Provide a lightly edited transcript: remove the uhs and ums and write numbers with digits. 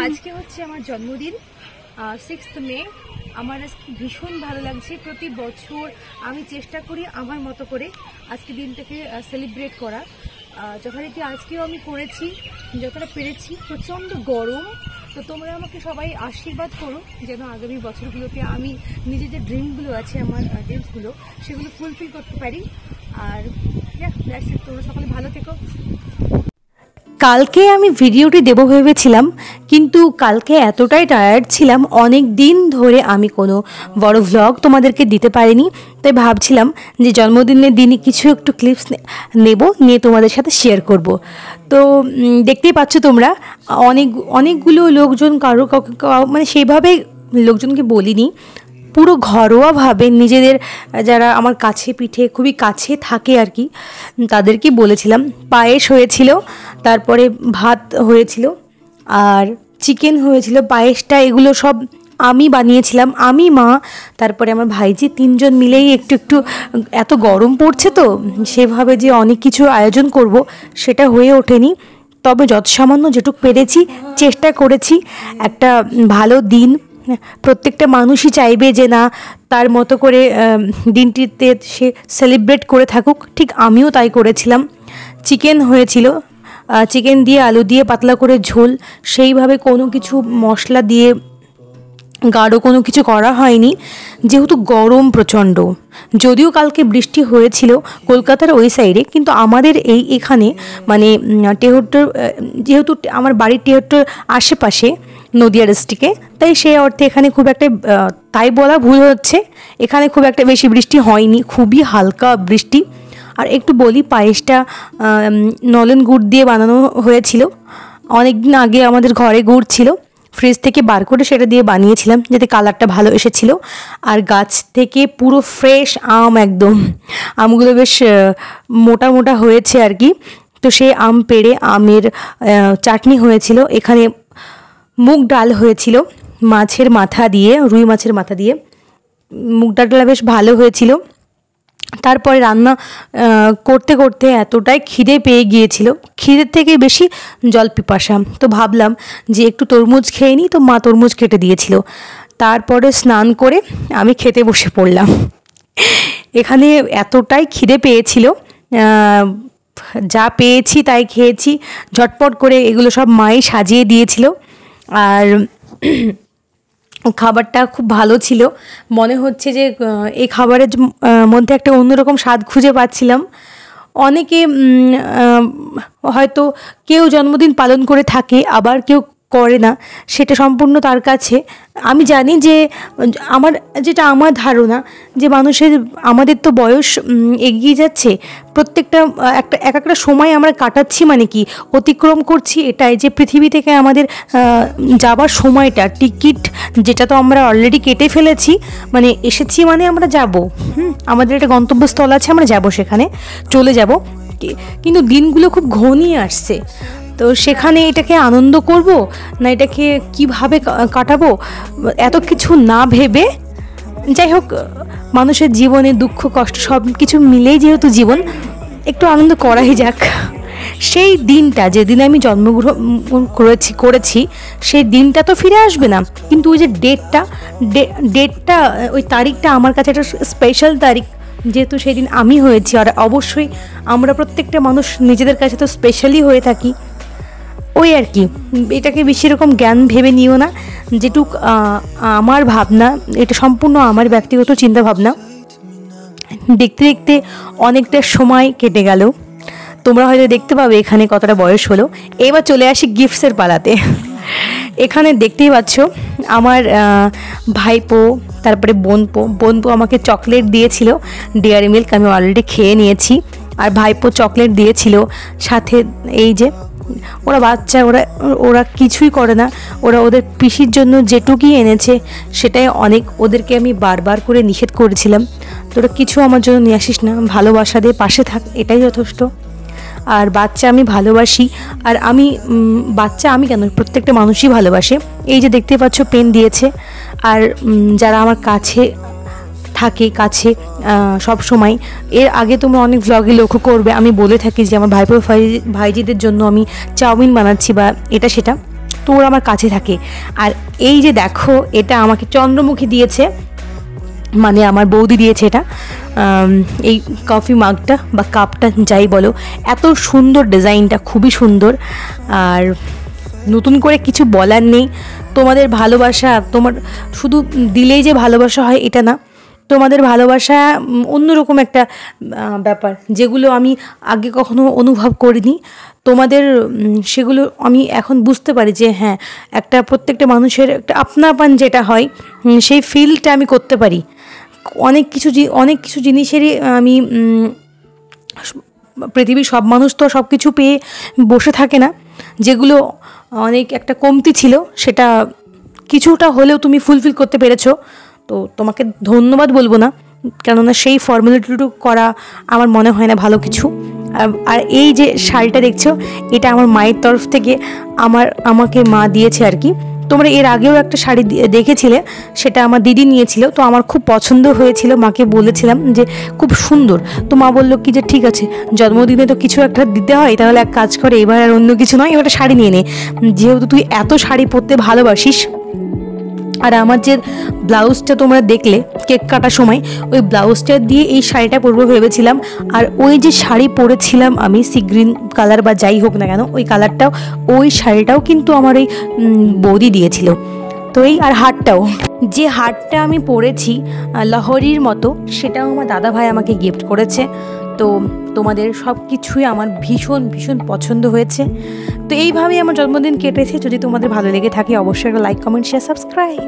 আজকে হচ্ছে আমার জন্মদিন 6th মে। আমার আজকে ভীষণ ভালো লাগছে। প্রতি বছর আমি চেষ্টা করি আমার মতো করে আজকে দিনটাকে সেলিব্রেট করা, যথারীতি আজকেও আমি করেছি যতটা পেরেছি। প্রচণ্ড গরম, তো তোমরা আমাকে সবাই আশীর্বাদ করো যেন আগামী বছরগুলোতে আমি নিজের যে ড্রিমগুলো আছে, আমার ড্রিমসগুলো, সেগুলো ফুলফিল করতে পারি। আর তোমরা সকলে ভালো থেকো। কালকে আমি ভিডিওটি দেব ভেবেছিলাম, কিন্তু কালকে এতটাই টায়ার্ড ছিলাম, অনেক দিন ধরে আমি কোনো বড় ভ্লগ তোমাদেরকে দিতে পারিনি। তাই ভাবছিলাম যে জন্মদিনের দিনে কিছু একটু ক্লিপস নিয়ে তোমাদের সাথে শেয়ার করব। তো দেখতেই পাচ্ছ তোমরা, অনেকগুলো লোকজন, কারো মানে সেইভাবে লোকজনকে বলিনি, পুরো ঘরোয়াভাবে নিজেদের যারা আমার কাছে পিঠে খুবই কাছে থাকে আর কি, তাদেরকে বলেছিলাম। পায়েস হয়েছিল, তারপরে ভাত হয়েছিল, আর চিকেন হয়েছিল। পায়েসটা এগুলো সব আমি বানিয়েছিলাম, আমি, মা, তারপরে আমার ভাইজি, 3 জন মিলেই একটু এত গরম পড়ছে তো সেভাবে যে অনেক কিছু আয়োজন করব সেটা হয়ে ওঠেনি। তবে যৎসামান্য যেটুকু পেরেছি চেষ্টা করেছি। একটা ভালো দিন প্রত্যেকটা মানুষই চাইবে যে না, তার মতো করে দিনটিতে সে সেলিব্রেট করে থাকুক। ঠিক আমিও তাই করেছিলাম। চিকেন হয়েছিল, চিকেন দিয়ে আলু দিয়ে পাতলা করে ঝোল, সেইভাবে কোনো কিছু মশলা দিয়ে গাঢ় কোনো কিছু করা হয়নি, যেহেতু গরম প্রচণ্ড। যদিও কালকে বৃষ্টি হয়েছিল কলকাতার ওই সাইডে, কিন্তু আমাদের এখানে মানে টেহট্টর, যেহেতু আমার বাড়ির টেহট্টর আশেপাশে নদিয়া ডিস্ট্রিক্টে, তাই সেই অর্থে এখানে খুব একটা, তাই বলা ভুল হচ্ছে, এখানে খুব একটা বেশি বৃষ্টি হয়নি, খুবই হালকা বৃষ্টি। আর একটু বলি, পায়েসটা নলেন গুড় দিয়ে বানানো হয়েছিল। অনেক দিন আগে আমাদের ঘরে গুড় ছিল, ফ্রিজ থেকে বার করে সেটা দিয়ে বানিয়েছিলাম, যাতে কালারটা ভালো এসেছিল। আর গাছ থেকে পুরো ফ্রেশ আম, একদম আমগুলো বেশ মোটা মোটা হয়েছে আর কি। তো সেই আম পেড়ে আমের চাটনি হয়েছিল। এখানে মুগ ডাল হয়েছিল মাছের মাথা দিয়ে, রুই মাছের মাথা দিয়ে। মুগ ডালটা বেশ ভালো হয়েছিল। তারপরে রান্না করতে করতে এতটাই খিদে পেয়ে গিয়েছিল, খিদের থেকে বেশি জল পিপাসা। তো ভাবলাম যে একটু তরমুজ খেয়ে নিই, তো মা তরমুজ কেটে দিয়েছিল। তারপরে স্নান করে আমি খেতে বসে পড়লাম। এখানে এতটাই খিদে পেয়েছিল, যা পেয়েছি তাই খেয়েছি ঝটপট করে। এগুলো সব মাই সাজিয়ে দিয়েছিল, আর খাবারটা খুব ভালো ছিল। মনে হচ্ছে যে এই খাবারের মধ্যে একটা অন্যরকম স্বাদ খুঁজে পাচ্ছিলাম। অনেকে হয়তো কেউ জন্মদিন পালন করে থাকে, আবার কেউ করে না, সেটা সম্পূর্ণ তার কাছে। আমি জানি যে আমার ধারণা যে আমাদের তো বয়স এগিয়ে যাচ্ছে, প্রত্যেকটা একটা সময় আমরা কাটাচ্ছি, মানে কি অতিক্রম করছি, এটাই যে পৃথিবী থেকে আমাদের যাবার সময়টা, টিকিট যেটা তো আমরা অলরেডি কেটে ফেলেছি, মানে এসেছি মানে আমরা যাব, আমাদের একটা গন্তব্যস্থল আছে, আমরা যাব, সেখানে চলে যাব। কিন্তু দিনগুলো খুব ঘনিয়ে আসছে, তো সেখানে এটাকে আনন্দ করব না এটাকে কিভাবে কাটাবো, এত কিছু না ভেবে, যাই হোক, মানুষের জীবনে দুঃখ কষ্ট সব কিছু মিলেই যেহেতু জীবন, একটু আনন্দ করাই যাক। সেই দিনটা, যেদিন আমি জন্মগ্রহণ করেছি সেই দিনটা তো ফিরে আসবে না, কিন্তু ওই যে ডেটটা, ওই তারিখটা আমার কাছে একটা স্পেশাল তারিখ, যেহেতু সেদিন আমি হয়েছি। আর অবশ্যই আমরা প্রত্যেকটা মানুষ নিজেদের কাছে তো স্পেশালি হয়ে থাকি, ওই আর কি। এটাকে বেশি রকম জ্ঞান ভেবে নিও না, যেটুক আমার ভাবনা, এটা সম্পূর্ণ আমার ব্যক্তিগত চিন্তা ভাবনা। দেখতে দেখতে অনেকটা সময় কেটে গেল, তোমরা হয়তো দেখতে পাবে এখানে কতটা বয়স হলো। এবার চলে আসি গিফটসের পালাতে। এখানে দেখতেই পাচ্ছ আমার ভাইপো, তারপরে বোনপো আমাকে চকলেট দিয়েছিল, ডেয়ারি মিল্ক, আমি অলরেডি খেয়ে নিয়েছি। আর ভাইপো চকলেট দিয়েছিল সাথে। এই যে ওরা বাচ্চা, ওরা কিছুই করে না, ওদের পিসির জন্য যেটুকুই এনেছে সেটাই অনেক। ওদেরকে আমি বারবার করে নিষেধ করেছিলাম, তোরা কিছু আমার জন্য নিয়ে আসিস না, ভালোবাসা দিয়ে পাশে থাক, এটাই যথেষ্ট। আর বাচ্চা আমি ভালোবাসি, আর বাচ্চা আমি কেন, প্রত্যেকটা মানুষই ভালোবাসে। এই যে দেখতে পাচ্ছ পেন দিয়েছে। আর যারা আমার কাছে থাকে, সব সময়, এর আগে তোমরা অনেক ভ্লগে লক্ষ্য করবে আমি বলে থাকি যে আমার ভাইজিদের জন্য আমি চাউমিন বানাচ্ছি বা এটা সেটা। তোর আমার কাছে থাকে। আর এই যে দেখো, এটা আমাকে চন্দ্রমুখী দিয়েছে, মানে আমার বৌদি দিয়েছে এটা, এই কফি মাগটা বা কাপটা যাই বলো, এত সুন্দর ডিজাইনটা, খুবই সুন্দর। আর নতুন করে কিছু বলার নেই, তোমাদের ভালোবাসা, তোমার শুধু দিলেই যে ভালোবাসা হয় এটা না, তোমাদের ভালোবাসা অন্যরকম একটা ব্যাপার, যেগুলো আমি আগে কখনো অনুভব করিনি। তোমাদের সেগুলো আমি এখন বুঝতে পারি যে হ্যাঁ, একটা প্রত্যেকটা মানুষের একটা আপনাপন যেটা হয়, সেই ফিলটা আমি করতে পারি। অনেক কিছু জিনিসেরই আমি, পৃথিবীর সব মানুষ তো সব কিছু পেয়ে বসে থাকে না, যেগুলো অনেক একটা কমতি ছিল সেটা কিছুটা হলেও তুমি ফুলফিল করতে পেরেছো, তো তোমাকে ধন্যবাদ বলবো না, কেননা সেই ফর্মালিটিটুকু করা আমার মনে হয় না ভালো কিছু। আর এই যে শাড়িটা দেখছো, এটা আমার মায়ের তরফ থেকে আমাকে মা দিয়েছে আর কি। তোমরা এর আগেও একটা শাড়ি দেখেছিলে, সেটা আমার দিদি নিয়েছিল, তো আমার খুব পছন্দ হয়েছিল, মাকে বলেছিলাম যে খুব সুন্দর, তো মা বললো কি যে ঠিক আছে, জন্মদিনে তো কিছু একটা দিতে হয়, তাহলে এক কাজ করে এবার আর অন্য কিছু নয়, এবার একটা শাড়ি নিয়ে নে, যেহেতু তুই এত শাড়ি পরতে ভালোবাসিস। আর আমার যে ব্লাউজটা তোমরা দেখলে কেক কাটার সময়, ওই ব্লাউজটা দিয়ে এই শাড়িটা পরবো ভেবেছিলাম। আর ওই যে শাড়ি পরেছিলাম আমি, সি গ্রিন কালার বা যাই হোক না কেন, ওই কালারটাও, ওই শাড়িটাও কিন্তু আমার ওই বৌদি দিয়েছিল। তো এই আর হারটাও, যে হারটা আমি পরেছি লহরির মতো, সেটাও আমার দাদা ভাই আমাকে গিফট করেছে। তো তোমাদের সব কিছুই আমার ভীষণ ভীষণ পছন্দ হয়েছে। তো এইভাবেই আমার জন্মদিন কেটেছে। যদি তোমাদের ভালো লেগে থাকে অবশ্যই একটা লাইক, কমেন্ট, শেয়ার, সাবস্ক্রাইব।